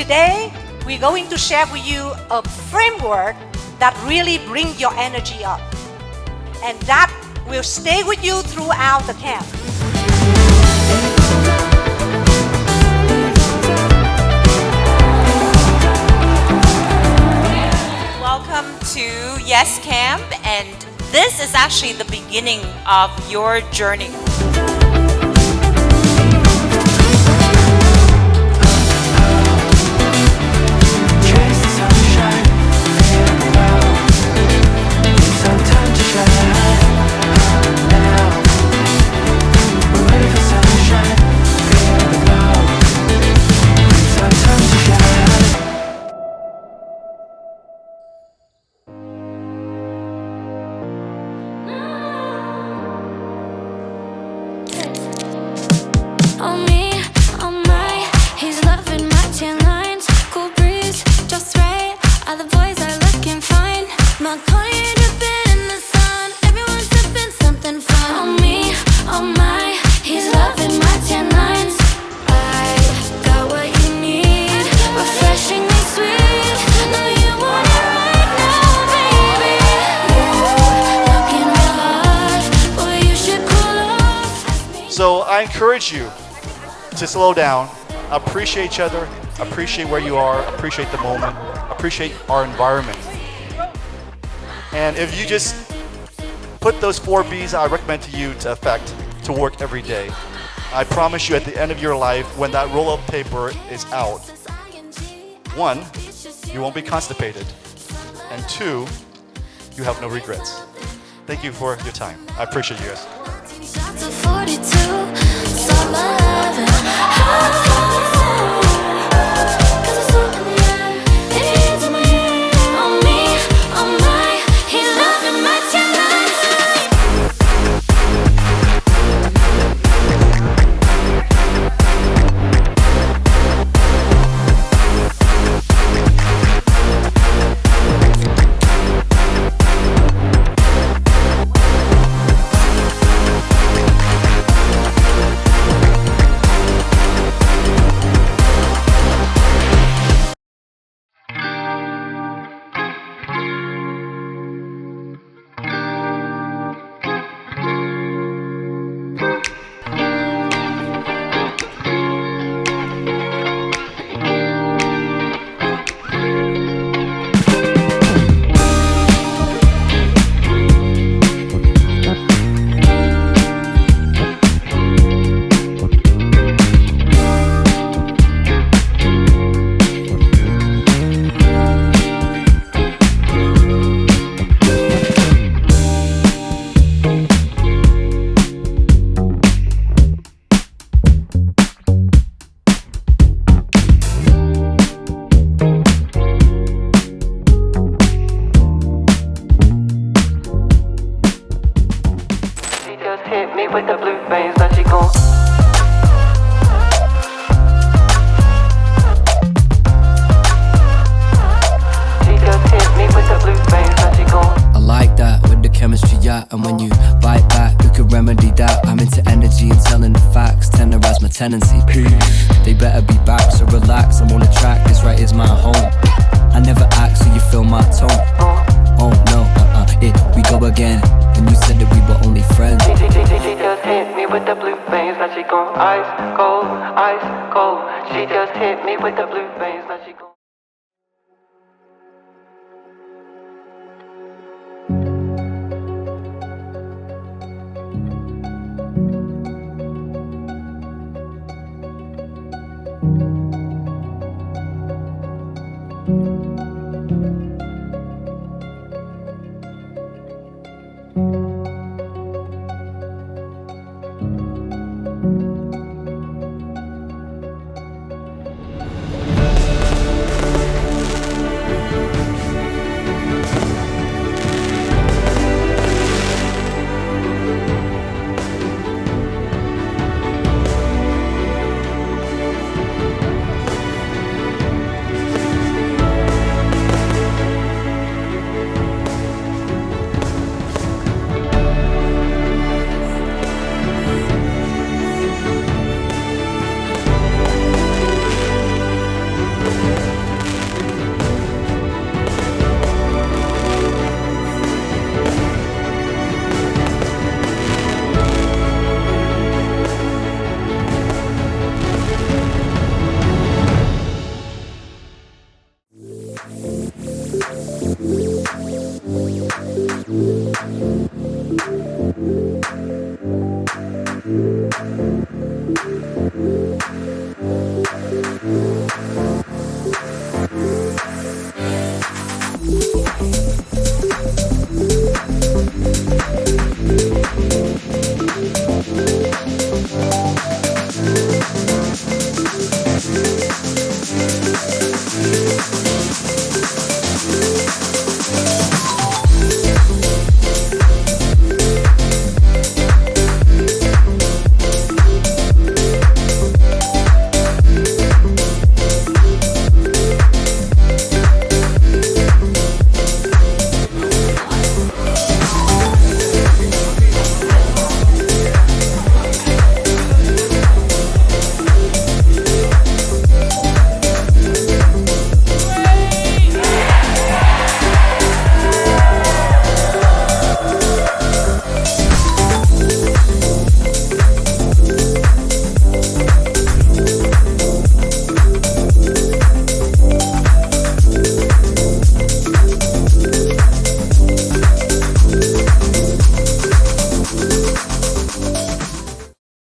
today we're going to share with you a framework that really brings your energy up, and that will stay with you throughout the camp. Welcome to Yes Camp, and this is actually the beginning of your journey. So I encourage you to slow down, appreciate each other, appreciate where you are, appreciate the moment, appreciate our environment. And if you just put those 4 B's I recommend to you to effect to work every day, I promise you at the end of your life, when that roll of paper is out, 1, you won't be constipated, and 2, you have no regrets. Thank you for your time. I appreciate you guys. Tendency. They better be back, so relax. I'm on the track, this right is my home. I never act, so you feel my tone. Oh no, we go again. And you said that we were only friends. She just hit me with the blue veins, now she gone ice cold, ice cold. She just hit me with the blue veins, now she gone.